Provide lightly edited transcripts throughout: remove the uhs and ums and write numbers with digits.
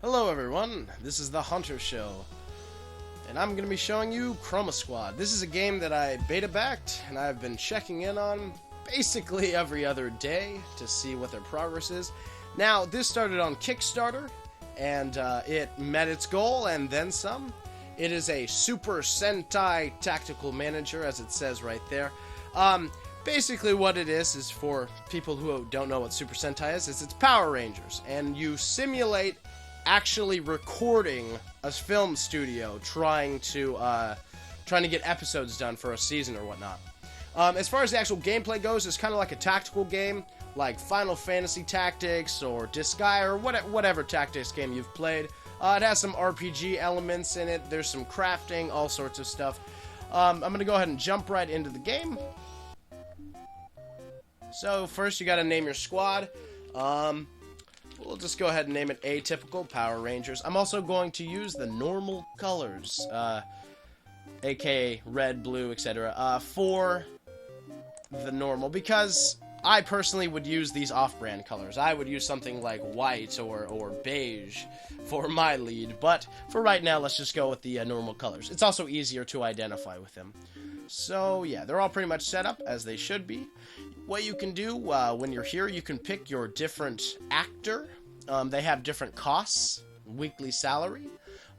Hello everyone, this is the Hunter Show, and I'm going to be showing you Chroma Squad. This is a game that I beta-backed, and I've been checking in on basically every other day to see what their progress is. Now, this started on Kickstarter, and it met its goal, and then some. It is a Super-Sentai tactical manager, as it says right there. Basically what it is for people who don't know what Super Sentai is it's Power Rangers, and you simulate actually recording a film studio trying to get episodes done for a season or whatnot. As far as the actual gameplay goes, it's kind of like a tactical game, like Final Fantasy Tactics or Disgaea or whatever tactics game you've played. It has some RPG elements in it, there's some crafting, all sorts of stuff. I'm going to go ahead and jump right into the game. So first you got to name your squad. We'll just go ahead and name it Atypical Power Rangers. I'm also going to use the normal colors, aka red, blue, etc., for the normal, because I personally would use these off-brand colors. I would use something like white or beige for my lead, but for right now, let's just go with the normal colors. It's also easier to identify with them. So yeah, they're all pretty much set up as they should be. What you can do when you're here, you can pick your different actor. They have different costs, weekly salary,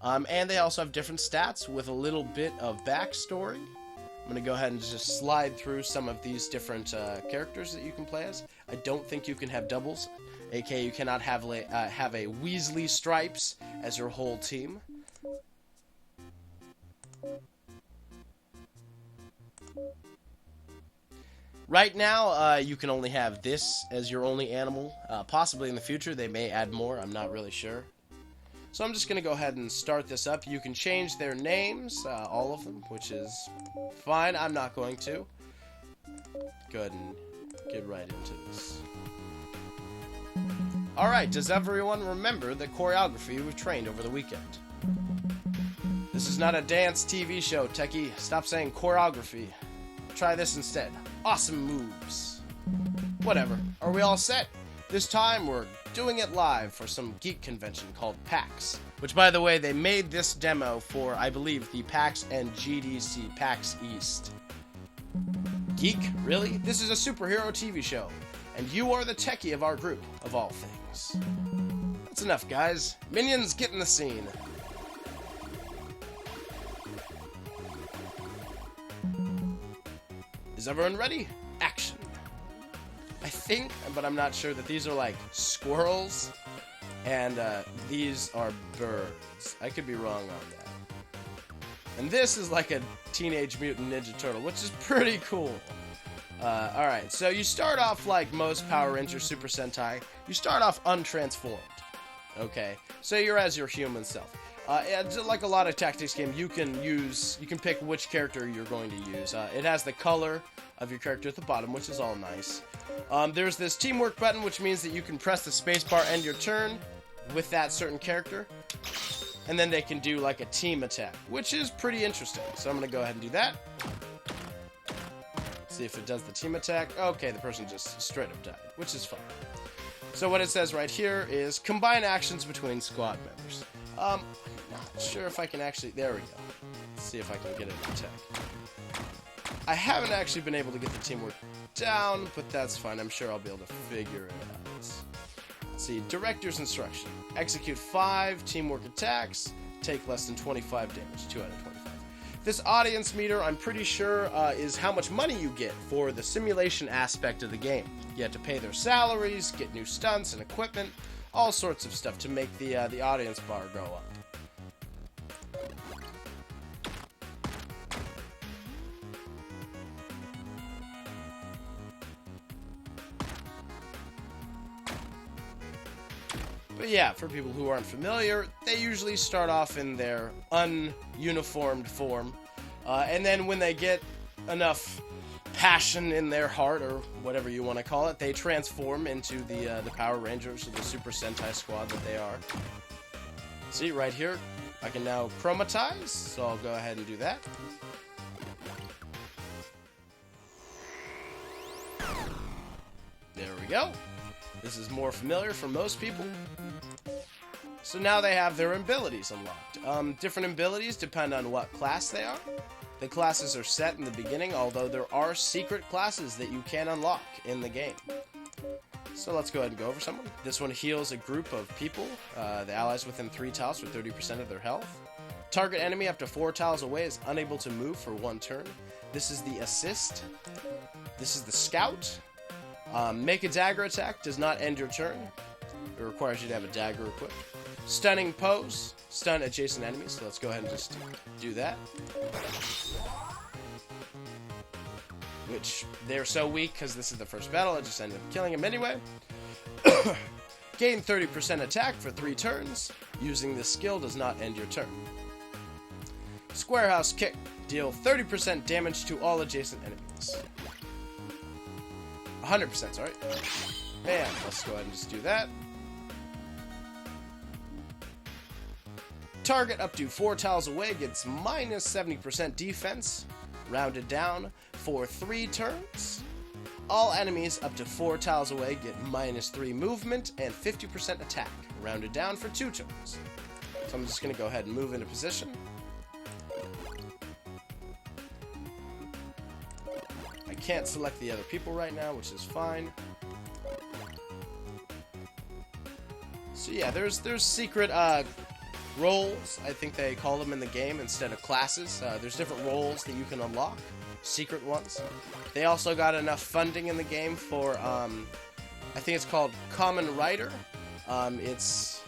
and they also have different stats with a little bit of backstory. I'm going to go ahead and just slide through some of these different characters that you can play as. I don't think you can have doubles, aka you cannot have a Weasley Stripes as your whole team. Right now, you can only have this as your only animal. Possibly in the future, they may add more. I'm not really sure. So I'm just going to go ahead and start this up. You can change their names, all of them, which is fine. I'm not going to. Go ahead and get right into this. Alright, does everyone remember the choreography we've trained over the weekend? This is not a dance TV show, techie. Stop saying choreography. Try this instead. Awesome moves. Whatever. Are we all set? This time we're doing it live for some geek convention called PAX. Which, by the way, they made this demo for, I believe, the PAX and GDC PAX East. Geek? Really? This is a superhero TV show. And you are the techie of our group, of all things. That's enough, guys. Minions, get in the scene. Is everyone ready? Action. I think, but I'm not sure, that these are like squirrels, and these are birds. I could be wrong on that. And this is like a Teenage Mutant Ninja Turtle, which is pretty cool. Alright, so you start off like most Power Rangers Super Sentai. You start off untransformed. Okay, so you're as your human self. Like a lot of tactics game, you can pick which character you're going to use. It has the color of your character at the bottom, which is all nice. There's this teamwork button, which means that you can press the spacebar end your turn with that certain character, and then they can do like a team attack, which is pretty interesting. So I'm going to go ahead and do that. See if it does the team attack. Okay, the person just straight up died, which is fine. So what it says right here is combine actions between squad members. I'm not sure if I can actually... There we go. Let's see if I can get an attack. I haven't actually been able to get the teamwork down, but that's fine. I'm sure I'll be able to figure it out. Let's see. Director's instruction. Execute 5 teamwork attacks. Take less than 25 damage. 2 out of 25. This audience meter, I'm pretty sure, is how much money you get for the simulation aspect of the game. You have to pay their salaries, get new stunts and equipment, all sorts of stuff to make the audience bar go up. But yeah, for people who aren't familiar, they usually start off in their ununiformed form, and then when they get enough passion in their heart, or whatever you want to call it, they transform into the Power Rangers, or the Super Sentai squad that they are. See, right here, I can now chromatize, so I'll go ahead and do that. There we go. This is more familiar for most people. So now they have their abilities unlocked. Different abilities depend on what class they are. The classes are set in the beginning, although there are secret classes that you can unlock in the game. So let's go ahead and go over someone. This one heals a group of people, the allies within 3 tiles for 30% of their health. Target enemy up to 4 tiles away is unable to move for 1 turn. This is the assist. This is the scout. Make a dagger attack, does not end your turn. It requires you to have a dagger equipped. Stunning pose, stun adjacent enemies. So let's go ahead and just do that. Which, they're so weak because this is the first battle, I just ended up killing him anyway. Gain 30% attack for 3 turns. Using this skill does not end your turn. Squarehouse kick, deal 30% damage to all adjacent enemies. 100%, sorry. Bam, let's go ahead and just do that. Target up to 4 tiles away gets minus 70% defense, rounded down, for 3 turns. All enemies up to 4 tiles away get minus 3 movement and 50% attack, rounded down for 2 turns. So I'm just going to go ahead and move into position. I can't select the other people right now, which is fine. So yeah, there's secret roles, I think they call them in the game instead of classes. There's different roles that you can unlock, secret ones. They also got enough funding in the game for, I think it's called Common Writer. It's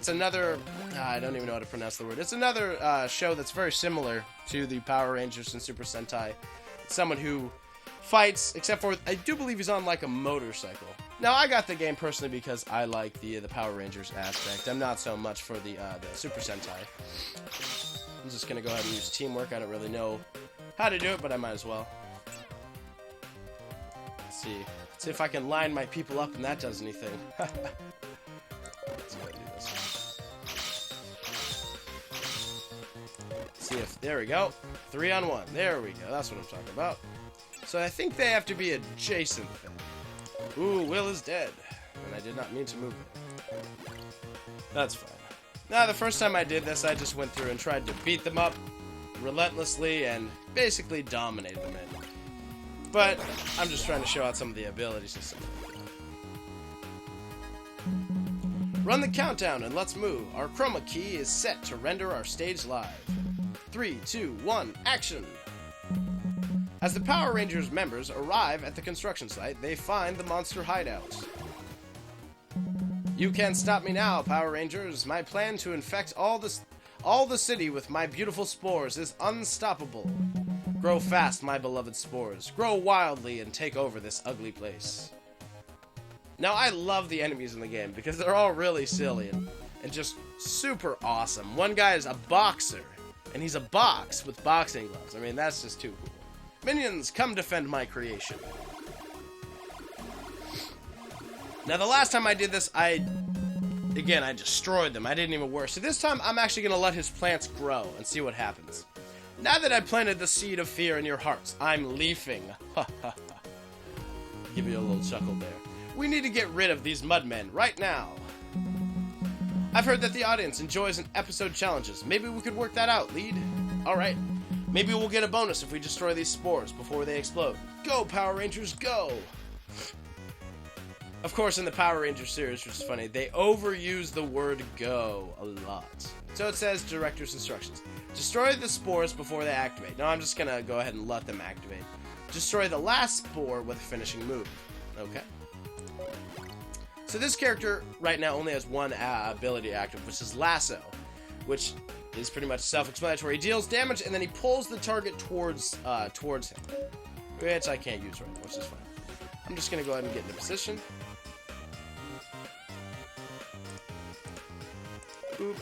another, I don't even know how to pronounce the word. It's another show that's very similar to the Power Rangers and Super Sentai. It's someone who fights, except for, I do believe he's on like a motorcycle. Now, I got the game personally because I like the Power Rangers aspect. I'm not so much for the Super Sentai. I'm just going to go ahead and use teamwork. I don't really know how to do it, but I might as well. Let's see. Let's see if I can line my people up and that does anything. Let's go ahead and do this. See if, there we go. 3 on 1. There we go. That's what I'm talking about. So I think they have to be adjacent then. Ooh, Will is dead. And I did not mean to move him. That's fine. Now, the first time I did this, I just went through and tried to beat them up relentlessly and basically dominate them in. But I'm just trying to show out some of the abilities and stuff. Run the countdown and let's move. Our chroma key is set to render our stage live. 3, 2, 1, action! As the Power Rangers members arrive at the construction site, they find the monster hideout. You can't stop me now, Power Rangers. My plan to infect all the city with my beautiful spores is unstoppable. Grow fast, my beloved spores. Grow wildly and take over this ugly place. Now, I love the enemies in the game because they're all really silly and just super awesome. One guy is a boxer, and he's a box with boxing gloves. I mean, that's just too cool. Minions, come defend my creation. Now, the last time I did this, I destroyed them. I didn't even work. So this time, I'm actually going to let his plants grow and see what happens. Now that I've planted the seed of fear in your hearts, I'm leafing. Give you a little chuckle there. We need to get rid of these mudmen right now. I've heard that the audience enjoys an episode challenges. Maybe we could work that out, lead. All right. Maybe we'll get a bonus if we destroy these spores before they explode. Go, Power Rangers, go! Of course, in the Power Rangers series, which is funny, they overuse the word go a lot. So it says director's instructions. Destroy the spores before they activate. Now I'm just going to go ahead and let them activate. Destroy the last spore with a finishing move. Okay. So this character right now only has one ability active, which is Lasso, which is pretty much self-explanatory. He deals damage and then he pulls the target towards him, which I can't use right now, which is fine. I'm just going to go ahead and get into position. Boop.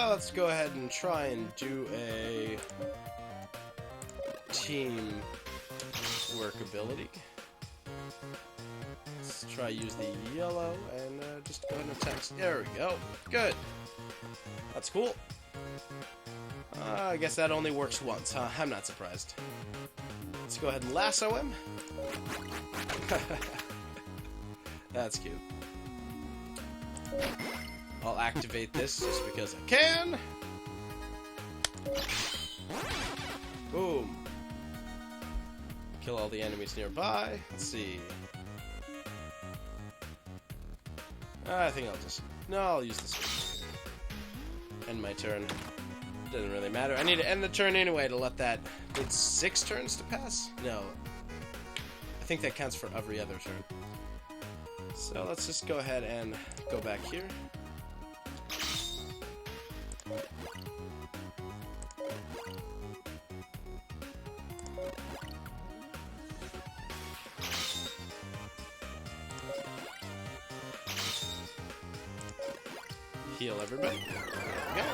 let's go ahead and try and do a team work ability. Let's try use the yellow and just go ahead and attack. There we go. Good. That's cool. I guess that only works once, huh? I'm not surprised. Let's go ahead and lasso him. That's cute. I'll activate this just because I can. Boom. Kill all the enemies nearby. Let's see. I think I'll just... No, I'll use this one. End my turn. Doesn't really matter. I need to end the turn anyway to let that... It's 6 turns to pass? No. I think that counts for every other turn. So let's just go ahead and go back here. Heal everybody. There we go.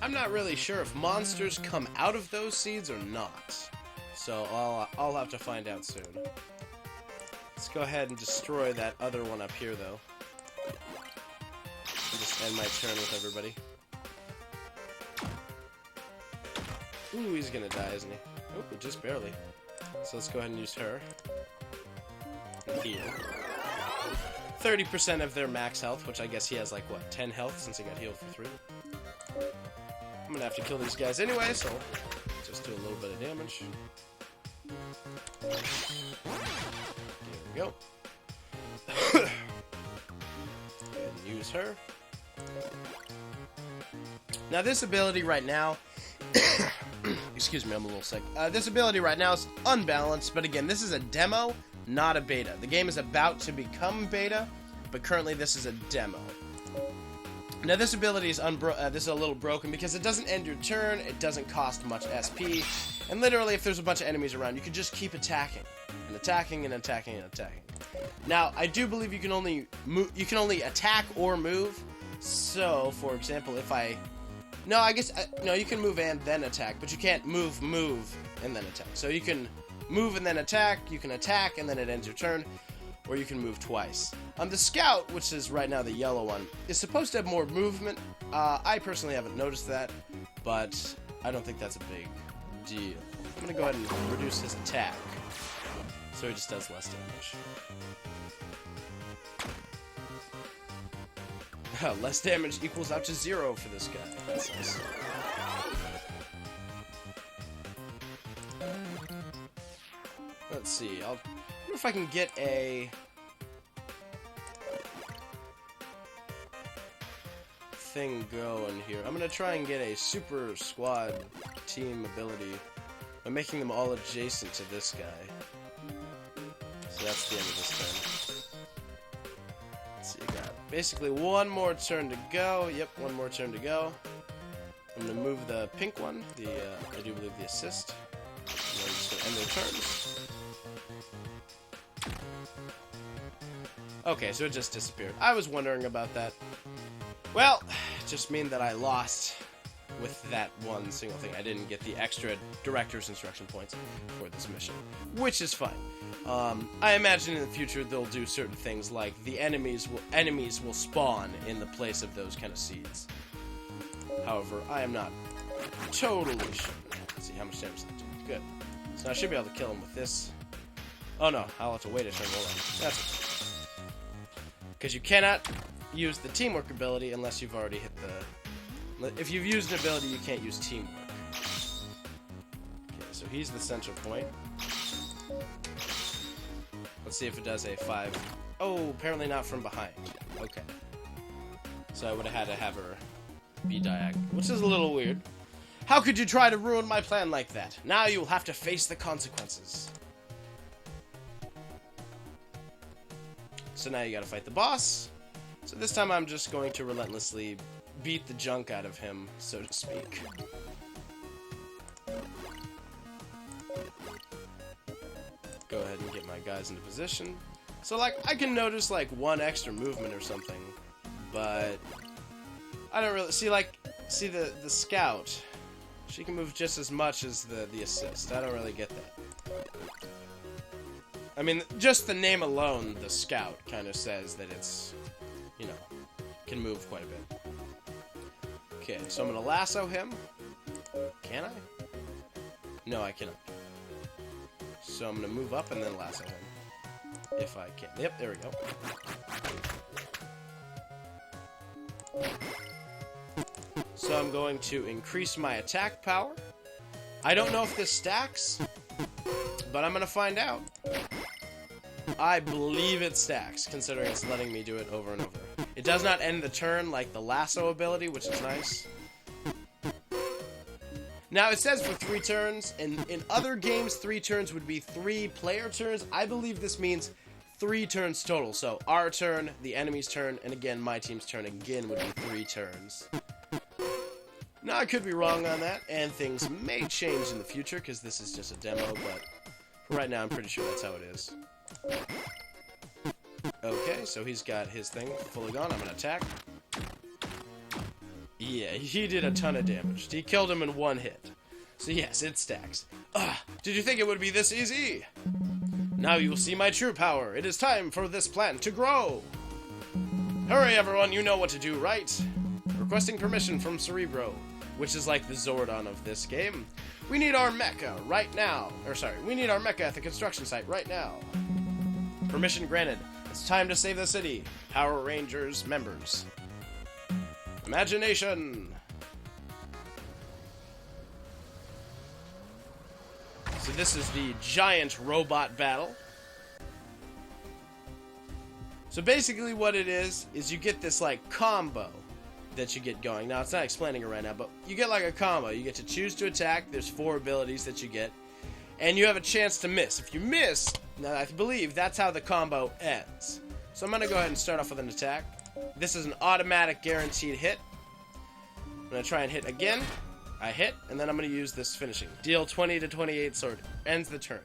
I'm not really sure if monsters come out of those seeds or not. So I'll have to find out soon. Let's go ahead and destroy that other one up here, though. And just end my turn with everybody. Ooh, he's gonna die, isn't he? Oh, just barely. So let's go ahead and use her. And heal. 30% of their max health, which I guess he has like, what, 10 health since he got healed for 3. I'm gonna have to kill these guys anyway, so just do a little bit of damage. There we go. Go ahead and use her. Now this ability right now, excuse me, I'm a little sick. This ability right now is unbalanced, but again, this is a demo, not a beta. The game is about to become beta, but currently this is a demo. Now this ability is this is a little broken because it doesn't end your turn, it doesn't cost much SP, and literally if there's a bunch of enemies around, you can just keep attacking, and attacking, and attacking, and attacking. Now, I do believe you can only attack or move, so, for example, if I... No, I guess, no, you can move and then attack, but you can't move, and then attack. So you can move and then attack, you can attack, and then it ends your turn, or you can move twice. The Scout, which is right now the yellow one, is supposed to have more movement. I personally haven't noticed that, but I don't think that's a big deal. I'm going to go ahead and reduce his attack, so he just does less damage. Less damage equals out to 0 for this guy. That's nice. Let's see, I wonder if I can get a... thing going here. I'm gonna try and get a Super Squad team ability by making them all adjacent to this guy. So that's the end of this turn. Let's see, I got basically one more turn to go. Yep, one more turn to go. I'm gonna move the pink one, I do believe the assist. And then I'm just gonna end their turns. Okay, so it just disappeared. I was wondering about that. Well, it just means that I lost with that one single thing. I didn't get the extra director's instruction points for this mission, which is fine. I imagine in the future they'll do certain things like the enemies will spawn in the place of those kind of seeds. However, I am not totally sure. Let's see how much damage that did. Good. So I should be able to kill him with this. Oh no, I'll have to wait a turn. Hold on. That's it. Because you cannot use the teamwork ability unless you've already hit the... If you've used an ability, you can't use teamwork. Okay, so he's the center point. Let's see if it does a 5. Oh, apparently not from behind. Okay. So I would have had to have her be diagonal, which is a little weird. How could you try to ruin my plan like that? Now you will have to face the consequences. So now you gotta fight the boss. So this time I'm just going to relentlessly beat the junk out of him, so to speak. Go ahead and get my guys into position. So, like, I can notice, like, one extra movement or something, but I don't really... See, the scout, she can move just as much as the assist. I don't really get that. I mean, just the name alone, the scout, kind of says that it's, you know, can move quite a bit. Okay, so I'm going to lasso him. Can I? No, I cannot. So I'm going to move up and then lasso him. If I can. Yep, there we go. So I'm going to increase my attack power. I don't know if this stacks, but I'm going to find out. I believe it stacks, considering it's letting me do it over and over. It does not end the turn like the lasso ability, which is nice. Now, it says for 3 turns, and in other games, 3 turns would be 3 player turns. I believe this means 3 turns total. So, our turn, the enemy's turn, and again, my team's turn again would be 3 turns. Now, I could be wrong on that, and things may change in the future, because this is just a demo, but for right now, I'm pretty sure that's how it is. Okay, so he's got his thing fully gone. I'm going to attack. Yeah, he did a ton of damage. He killed him in 1 hit. So yes, it stacks. Did you think it would be this easy? Now you will see my true power. It is time for this plant to grow. Hurry, everyone. You know what to do, right? Requesting permission from Cerebro, which is like the Zordon of this game. We need our mecha right now. We need our mecha at the construction site right now. Permission granted. It's time to save the city. Power Rangers members. Imagination! So this is the giant robot battle. So basically what it is you get this like combo that you get going. Now it's not explaining it right now, but you get like a combo. You get to choose to attack. There's 4 abilities that you get. And you have a chance to miss. If you miss, now I believe that's how the combo ends. So I'm going to go ahead and start off with an attack. This is an automatic guaranteed hit. I'm going to try and hit again. I hit, and then I'm going to use this finishing. Deal 20 to 28 sword. Ends the turn.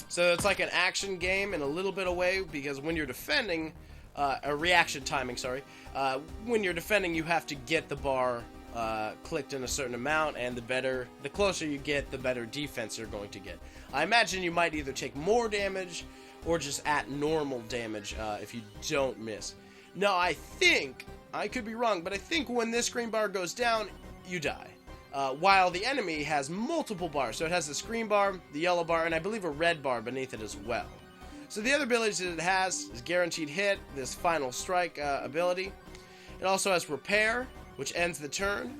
So it's like an action game in a little bit of way, because when you're defending, a reaction timing, sorry. When you're defending, you have to get the bar clicked in a certain amount, and the closer you get, the better defense you're going to get. I imagine you might either take more damage or just at normal damage if you don't miss. Now, I could be wrong, but I think when this green bar goes down, you die. While the enemy has multiple bars. So it has the green bar, the yellow bar, and I believe a red bar beneath it as well. So the other abilities that it has is Guaranteed Hit, this Final Strike ability. It also has Repair, which ends the turn.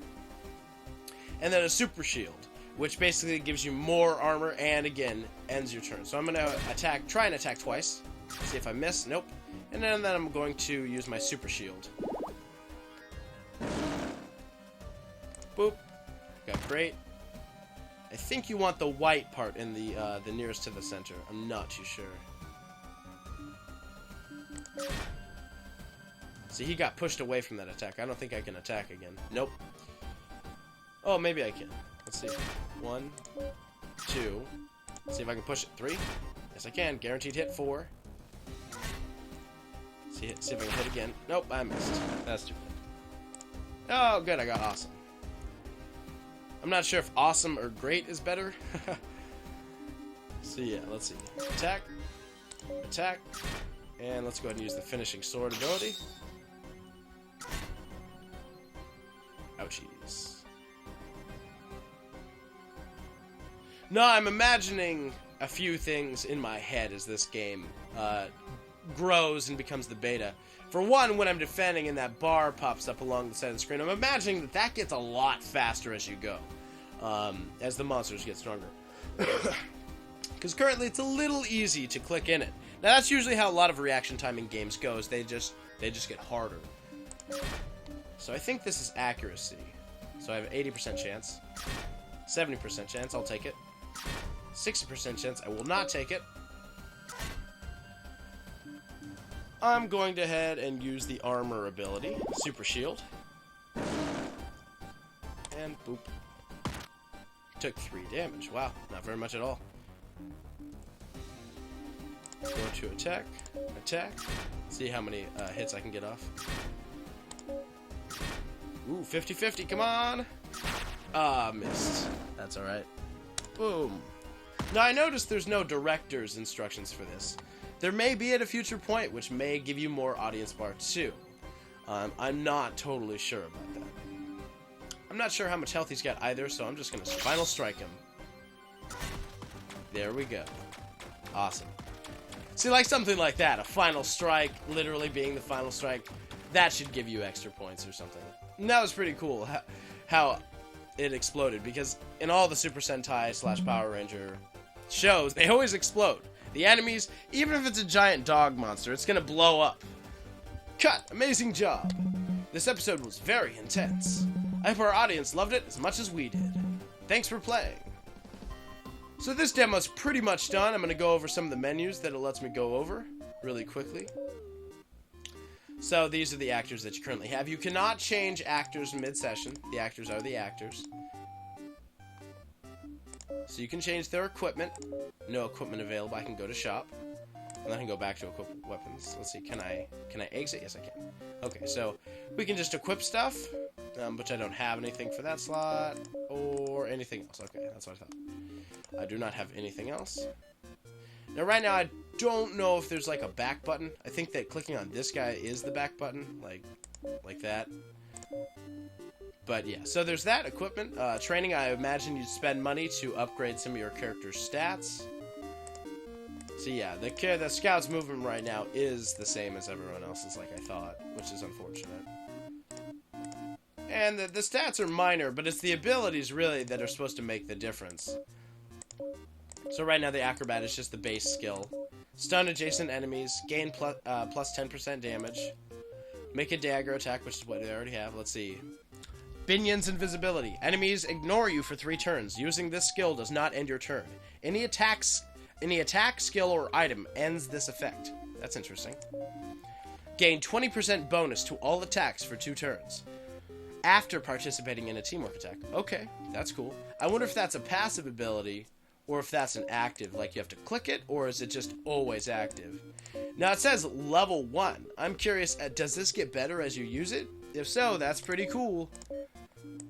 And then a Super Shield, which basically gives you more armor and, again, ends your turn. So I'm going to try and attack twice. See if I miss. Nope. And then I'm going to use my Super Shield. Boop. Got great. I think you want the white part in the nearest to the center. I'm not too sure. See, he got pushed away from that attack. I don't think I can attack again. Nope. Oh, maybe I can. Let's see. 1, 2. Let's see if I can push it. 3. Yes, I can. Guaranteed hit 4. See if I can hit again. Nope, I missed. That's too bad. Oh, good. I got awesome. I'm not sure if awesome or great is better. So yeah, let's see. Attack. Attack. And let's go ahead and use the finishing sword ability. Ouchies. No, I'm imagining a few things in my head as this game grows and becomes the beta. For one, when I'm defending and that bar pops up along the side of the screen, I'm imagining that gets a lot faster as you go, as the monsters get stronger. Because currently it's a little easy to click in it. Now that's usually how a lot of reaction time in games goes. They just get harder. So I think this is accuracy. So I have an 80% chance. 70% chance, I'll take it. 60% chance, I will not take it. I'm going to head and use the armor ability, Super Shield. And boop. Took 3 damage. Wow, not very much at all. Go to attack. Attack. See how many hits I can get off. Ooh, 50-50, come on! Ah, missed. That's alright. Boom. Now, I noticed there's no director's instructions for this. There may be at a future point, which may give you more audience bar too. I'm not totally sure about that. I'm not sure how much health he's got either, so I'm just going to final strike him. There we go. Awesome. See, like something like that, a final strike, literally being the final strike, that should give you extra points or something. And that was pretty cool, how it exploded, because in all the Super Sentai / Power Ranger shows, they always explode. The enemies, even if it's a giant dog monster, it's gonna blow up. Cut! Amazing job! This episode was very intense. I hope our audience loved it as much as we did. Thanks for playing. So this demo's pretty much done. I'm gonna go over some of the menus that it lets me go over really quickly. So these are the actors that you currently have. You cannot change actors mid-session. The actors are the actors. So you can change their equipment. No equipment available. I can go to shop. And then I can go back to equip weapons. Let's see, can I exit? Yes, I can. Okay, so we can just equip stuff, which I don't have anything for that slot, or anything else. Okay, that's what I thought. I do not have anything else. Now, right now, I don't know if there's, like, a back button. I think that clicking on this guy is the back button, like that. But, yeah, so there's that, equipment. Training, I imagine you'd spend money to upgrade some of your character's stats. So, yeah, the Scout's movement right now is the same as everyone else's, like I thought, which is unfortunate. And the stats are minor, but it's the abilities, really, that are supposed to make the difference. So right now the Acrobat is just the base skill. Stun adjacent enemies, gain plus 10% damage, make a dagger attack, which is what they already have. Let's see. Binion's invisibility. Enemies ignore you for 3 turns. Using this skill does not end your turn. Any attack, skill, or item ends this effect. That's interesting. Gain 20% bonus to all attacks for 2 turns. After participating in a teamwork attack. Okay, that's cool. I wonder if that's a passive ability, or if that's an active, like you have to click it, or is it just always active? Now it says level 1. I'm curious, does this get better as you use it? If so, that's pretty cool.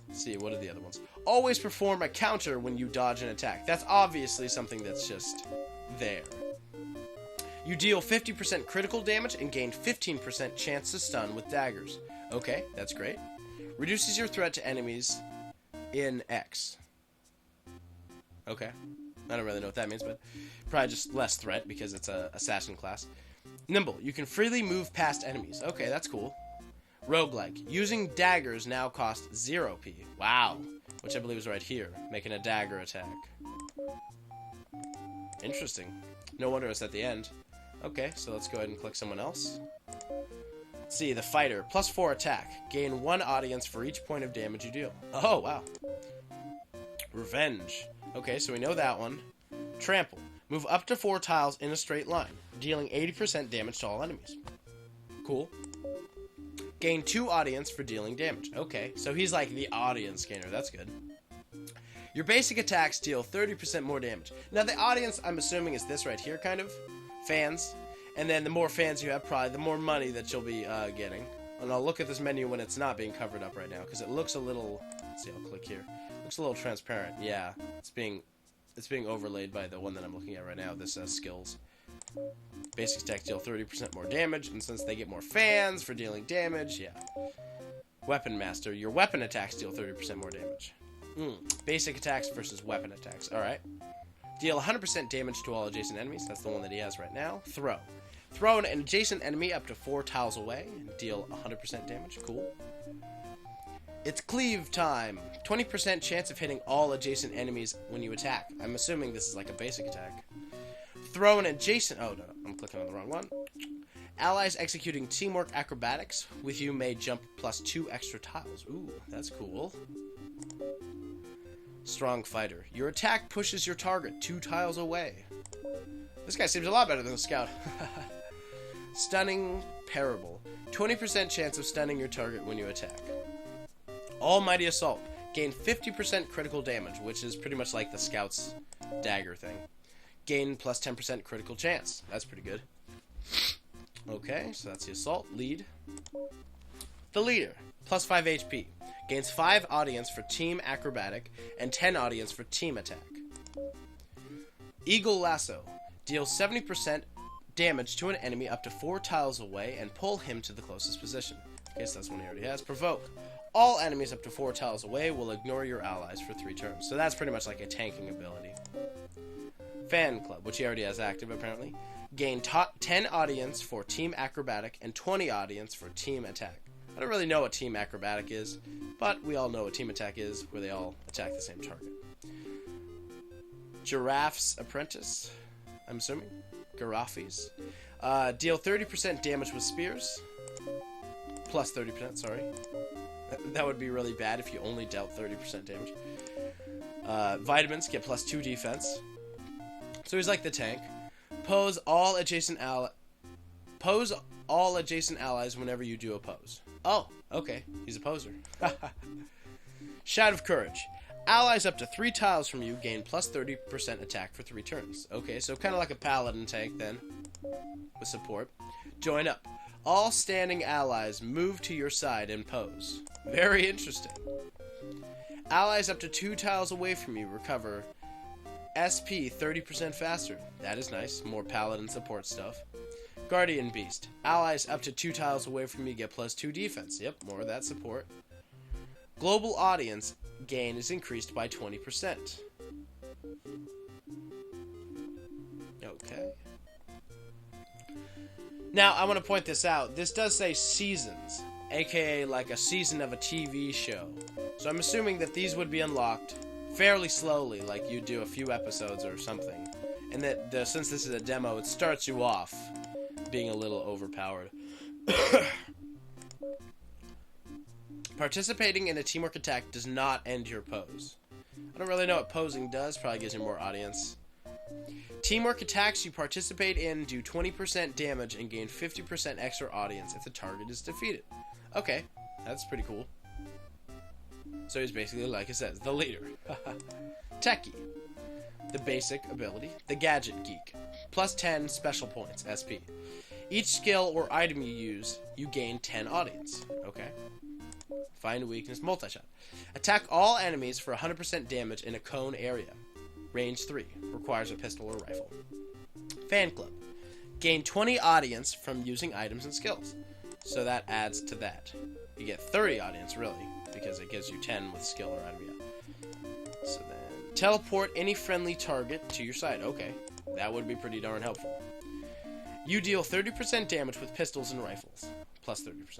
Let's see, what are the other ones? Always perform a counter when you dodge an attack. That's obviously something that's just there. You deal 50% critical damage and gain 15% chance to stun with daggers. Okay, that's great. Reduces your threat to enemies in X. Okay. I don't really know what that means, but probably just less threat because it's a assassin class. Nimble. You can freely move past enemies. Okay, that's cool. Roguelike. Using daggers now costs 0p. Wow. Which I believe is right here. Making a dagger attack. Interesting. No wonder it's at the end. Okay, so let's go ahead and click someone else. Let's see, the fighter. Plus 4 attack. Gain 1 audience for each point of damage you deal. Oh, wow. Revenge. Okay, so we know that one. Trample. Move up to 4 tiles in a straight line, dealing 80% damage to all enemies. Cool. Gain 2 audience for dealing damage. Okay, so he's like the audience gainer. That's good. Your basic attacks deal 30% more damage. Now, the audience, I'm assuming, is this right here, kind of. Fans. And then the more fans you have, probably the more money that you'll be getting. And I'll look at this menu when it's not being covered up right now, because it looks a little... Let's see, I'll click here. Looks a little transparent. Yeah, it's being overlaid by the one that I'm looking at right now. This says skills. Basic attacks deal 30% more damage, and since they get more fans for dealing damage, yeah. Weapon Master. Your weapon attacks deal 30% more damage. Basic attacks versus weapon attacks. Alright. Deal 100% damage to all adjacent enemies. That's the one that he has right now. Throw. Throw an adjacent enemy up to 4 tiles away and deal 100% damage. Cool. It's cleave time. 20% chance of hitting all adjacent enemies when you attack. I'm assuming this is like a basic attack. Throw an adjacent... Oh, no. I'm clicking on the wrong one. Allies executing teamwork acrobatics with you may jump plus 2 extra tiles. Ooh, that's cool. Strong fighter. Your attack pushes your target 2 tiles away. This guy seems a lot better than the scout. Stunning parable. 20% chance of stunning your target when you attack. Almighty Assault. gain 50% critical damage, which is pretty much like the Scout's dagger thing. Gain plus 10% critical chance. That's pretty good. Okay, so that's the assault. Lead. The leader, plus 5 HP. Gains 5 audience for team acrobatic and 10 audience for team attack. Eagle Lasso. Deals 70% damage to an enemy up to 4 tiles away and pull him to the closest position. Okay, so that's one he already has. Provoke. All enemies up to 4 tiles away will ignore your allies for 3 turns. So that's pretty much like a tanking ability. Fan Club, which he already has active apparently. Gain 10 audience for team acrobatic and 20 audience for team attack. I don't really know what team acrobatic is, but we all know what team attack is, where they all attack the same target. Giraffe's Apprentice, I'm assuming. Giraffes. Deal 30% damage with spears. Plus 30%, sorry. That would be really bad if you only dealt 30% damage. Vitamins get plus 2 defense. So he's like the tank. Pose all adjacent allies whenever you do a pose. Oh, okay. He's a poser. Shout of Courage. Allies up to 3 tiles from you gain plus 30% attack for 3 turns. Okay, so kind of like a paladin tank then, with support. Join up. All standing allies move to your side and pose. Very interesting. Allies up to 2 tiles away from you recover SP 30% faster. That is nice. More paladin support stuff. Guardian Beast. Allies up to 2 tiles away from you get plus 2 defense. Yep, more of that support. Global audience gain is increased by 20%. Okay. Now, I want to point this out. This does say seasons, aka like a season of a TV show. So I'm assuming that these would be unlocked fairly slowly, like you do a few episodes or something. And that since this is a demo, it starts you off being a little overpowered. Participating in a teamwork attack does not end your pose. I don't really know what posing does. Probably gives you more audience. Teamwork attacks you participate in do 20% damage and gain 50% extra audience if the target is defeated. Okay, that's pretty cool. So he's basically, like it says, the leader. Techie. The basic ability. The Gadget Geek. Plus 10 special points, SP. Each skill or item you use, you gain 10 audience. Okay. Find weakness, multi-shot. Attack all enemies for 100% damage in a cone area. Range 3. Requires a pistol or rifle. Fan Club. Gain 20 audience from using items and skills. So that adds to that. You get 30 audience, really, because it gives you 10 with skill or item, yeah. So then, teleport any friendly target to your side. Okay, that would be pretty darn helpful. You deal 30% damage with pistols and rifles. Plus 30%.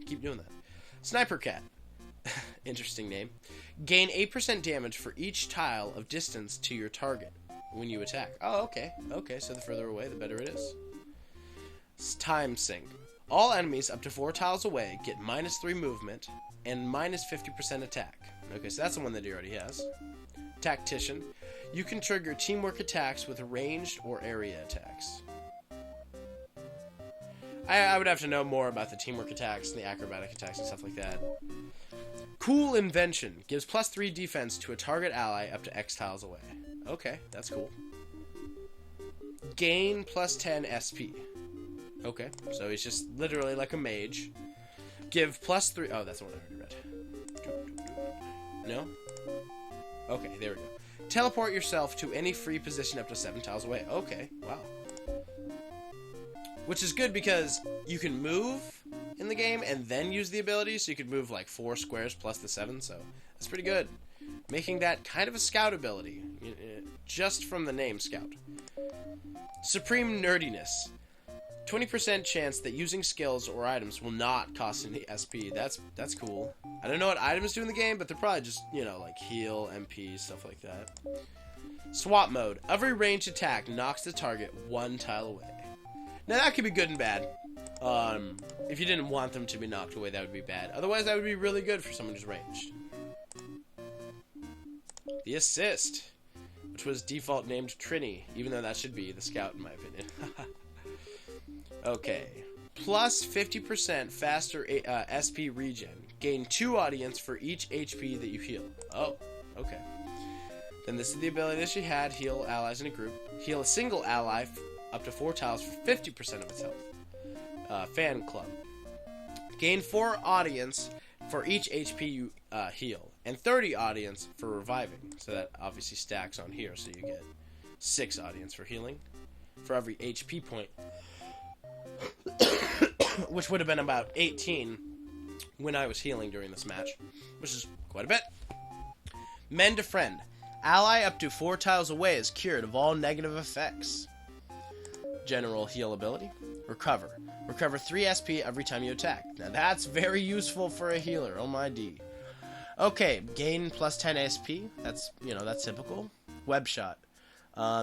Keep doing that. Sniper Cat. Interesting name. Gain 8% damage for each tile of distance to your target when you attack. Oh, okay. Okay, so the further away, the better it is. Time Sink. All enemies up to 4 tiles away get minus 3 movement and minus 50% attack. Okay, so that's the one that he already has. Tactician. You can trigger teamwork attacks with ranged or area attacks. I would have to know more about the teamwork attacks and the acrobatic attacks and stuff like that. Cool Invention. Gives plus 3 defense to a target ally up to X tiles away. Okay, that's cool. Gain plus 10 SP. Okay, so he's just literally like a mage. Give plus 3... Oh, that's the one I already read. No? Okay, there we go. Teleport yourself to any free position up to 7 tiles away. Okay, wow. Which is good because you can move in the game and then use the ability, so you could move like 4 squares plus the 7, so that's pretty good. Making that kind of a scout ability, just from the name Scout. Supreme Nerdiness. 20% chance that using skills or items will not cost any SP. That's cool. I don't know what items do in the game, but they're probably just, like heal, MP, stuff like that. Swap Mode. Every ranged attack knocks the target 1 tile away. Now that could be good and bad. If you didn't want them to be knocked away, that would be bad. Otherwise, that would be really good for someone who's ranged. The Assist, which was default named Trini, even though that should be the Scout in my opinion. Okay. Plus 50% faster SP regen. Gain 2 audience for each HP that you heal. Oh, okay. Then this is the ability that she had. Heal allies in a group. Heal a single ally up to 4 tiles for 50% of its health. Fan Club. Gain 4 audience for each HP you heal. And 30 audience for reviving. So that obviously stacks on here. So you get 6 audience for healing. For every HP point. Which would have been about 18 when I was healing during this match. Which is quite a bit. Mend a Friend. Ally up to 4 tiles away is cured of all negative effects. General heal ability. Recover. Recover 3 SP every time you attack. Now that's very useful for a healer. Oh my D. Okay, gain plus 10 SP. That's, that's typical. Web Shot.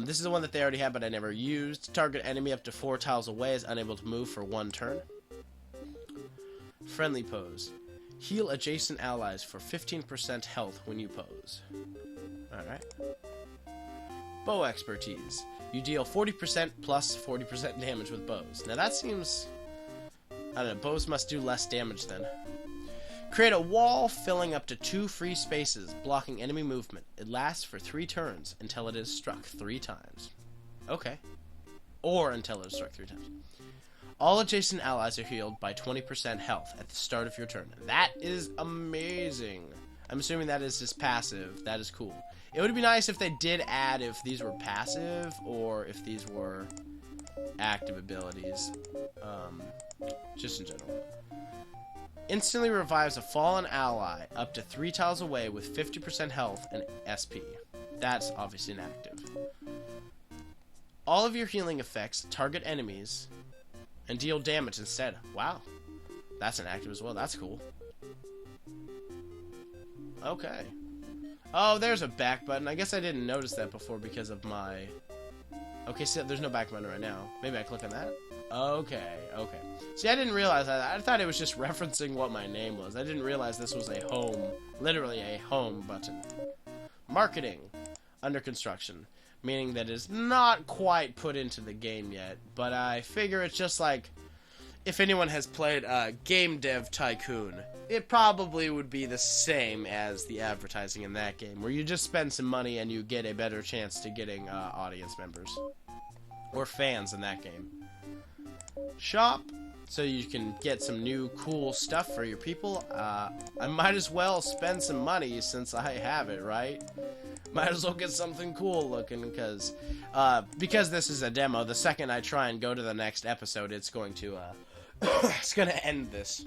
This is the one that they already had, but I never used. Target enemy up to 4 tiles away is unable to move for 1 turn. Friendly Pose. Heal adjacent allies for 15% health when you pose. Alright. Bow Expertise. You deal 40% plus 40% damage with bows. Now that seems... I don't know, bows must do less damage then. Create a wall filling up to 2 free spaces, blocking enemy movement. It lasts for 3 turns until it is struck 3 times. Okay. Or until it is struck 3 times. All adjacent allies are healed by 20% health at the start of your turn. That is amazing. I'm assuming that is just passive. That is cool. It would be nice if they did add if these were passive or if these were active abilities. Just in general. Instantly revives a fallen ally up to 3 tiles away with 50% health and SP. That's obviously inactive. All of your healing effects target enemies and deal damage instead. Wow. That's inactive as well. That's cool. Okay. Oh, there's a back button. I guess I didn't notice that before because of my... Okay, so there's no back button right now. Maybe I click on that? Okay. See, I didn't realize that. I thought it was just referencing what my name was. I didn't realize this was a home, literally a home button. Marketing. Under construction. Meaning that it's not quite put into the game yet. But I figure it's just like... If anyone has played Game Dev Tycoon, it probably would be the same as the advertising in that game, where you just spend some money and you get a better chance to getting audience members. Or fans in that game. Shop, so you can get some new cool stuff for your people. I might as well spend some money since I have it, right? Might as well get something cool looking, because this is a demo, the second I try and go to the next episode, it's going to... it's gonna end this.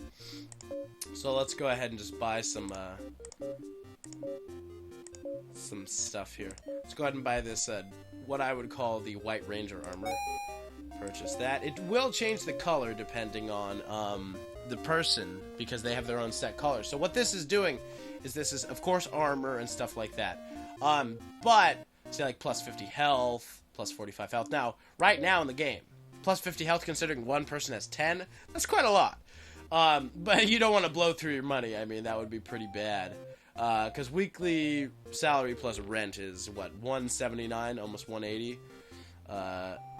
So let's go ahead and just buy some stuff here. Let's go ahead and buy this, what I would call the White Ranger armor. Purchase that. It will change the color depending on the person, because they have their own set colors. So what this is doing is this is, of course, armor and stuff like that. But, say like plus 50 health, plus 45 health. Now, right now in the game, plus 50 health considering one person has 10, that's quite a lot. But you don't want to blow through your money. I mean, that would be pretty bad. Because weekly salary plus rent is, what, $179, almost $180.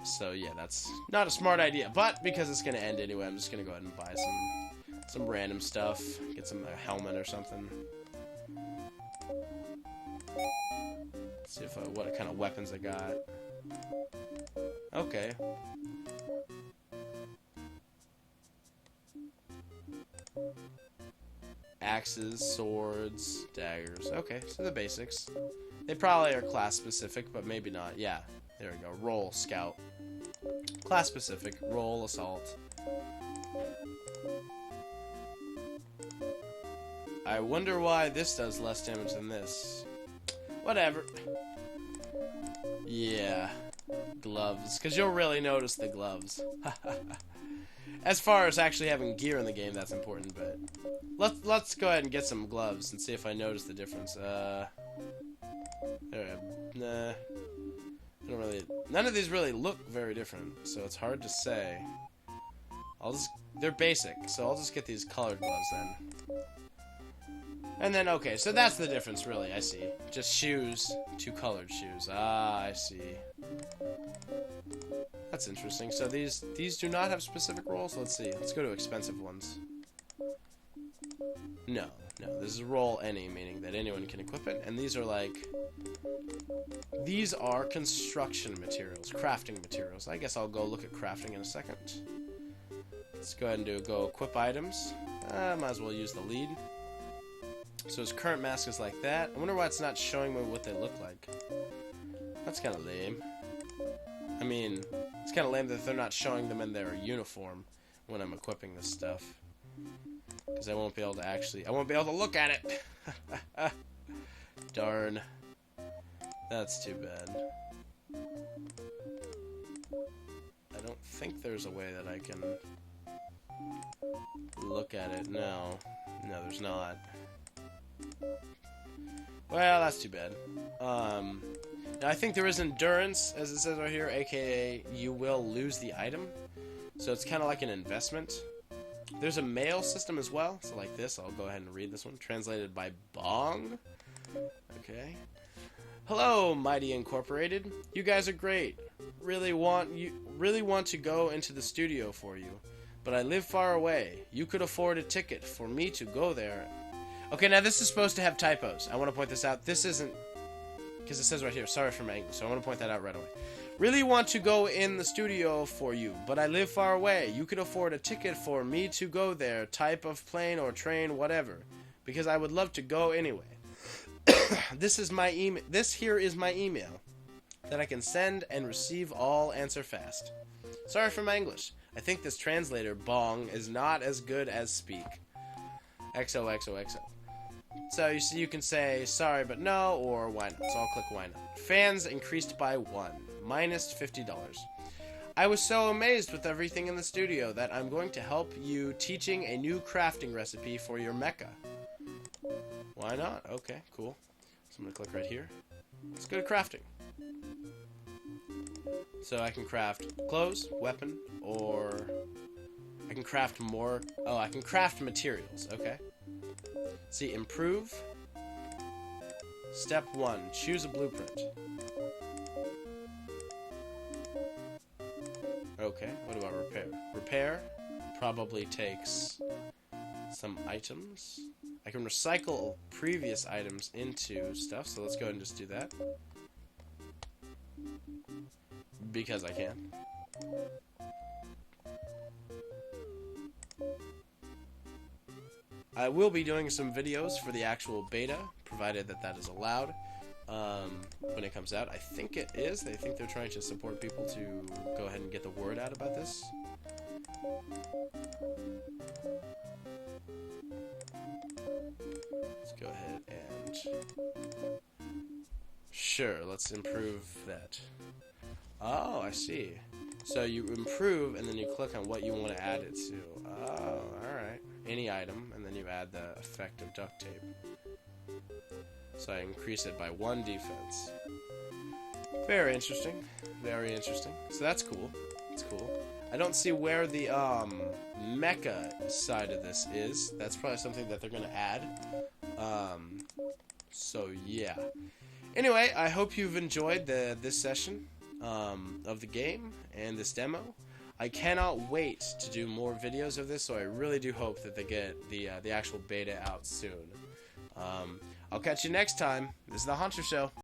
So yeah, that's not a smart idea. But because it's going to end anyway, I'm just going to go ahead and buy some random stuff. Get some helmet or something. See if what kind of weapons I got. Okay. Axes, swords, daggers. Okay, so the basics. They probably are class specific, but maybe not. Yeah, there we go. Roll, scout. Class specific. Roll, assault. I wonder why this does less damage than this. Whatever. Yeah. Gloves. Because you'll really notice the gloves. As far as actually having gear in the game, that's important, but... Let's go ahead and get some gloves and see if I notice the difference. Nah. I don't really... None of these really look very different, so it's hard to say. They're basic, so I'll just get these colored gloves then. And then, okay, so that's the difference, really, I see. Just shoes, 2 colored shoes. Ah, I see. That's interesting. So these do not have specific rolls? Let's see. Let's go to expensive ones. No, this is roll any, meaning that anyone can equip it, and these are like... These are construction materials, crafting materials. I guess I'll go look at crafting in a second. Let's go ahead and go equip items. Might as well use the lead. So his current mask is like that. I wonder why it's not showing me what they look like. That's kind of lame. I mean, it's kind of lame that they're not showing them in their uniform when I'm equipping this stuff. Because I won't be able to actually... I won't be able to look at it! Darn. That's too bad. I don't think there's a way that I can look at it. No. No, there's not. Well, that's too bad. Now I think there is endurance, as it says right here, aka you will lose the item. So it's kind of like an investment. There's a mail system as well, so like this. I'll go ahead and read this one. Translated by Bong. Okay. Hello, Mighty Incorporated. You guys are great. Really want to go into the studio for you, but I live far away. You could afford a ticket for me to go there. Okay, now this is supposed to have typos. I want to point this out. This isn't, because it says right here, sorry for my English, so I want to point that out right away. Really want to go in the studio for you, but I live far away. You could afford a ticket for me to go there, type of plane or train, whatever, because I would love to go anyway. This is my email. This here is my email that I can send and receive all answer fast. Sorry for my English. I think this translator, Bong, is not as good as speak. XOXOXO. So you see, you can say sorry but no, or why not. So I'll click why not. Fans increased by 1, minus $50. I was so amazed with everything in the studio that I'm going to help you teaching a new crafting recipe for your mecha. Why not? Okay, cool. So I'm going to click right here. Let's go to crafting. So I can craft clothes, weapon, or I can craft more. Oh, I can craft materials. Okay. See, improve. Step 1, choose a blueprint. Okay, what about repair? Repair probably takes some items. I can recycle previous items into stuff, so let's go ahead and just do that. Because I can. I will be doing some videos for the actual beta, provided that that is allowed, when it comes out. I think it is. I think they're trying to support people to go ahead and get the word out about this. Let's go ahead and... Sure, let's improve that. Oh, I see. So you improve, and then you click on what you want to add it to. Oh, alright. Any item, and then you add the effect of duct tape. So I increase it by 1 defense. Very interesting. Very interesting. So that's cool. That's cool. I don't see where the mecha side of this is. That's probably something that they're going to add. So yeah. Anyway, I hope you've enjoyed this session of the game and this demo. I cannot wait to do more videos of this, so I really do hope that they get the actual beta out soon. I'll catch you next time. This is The Haunter Show.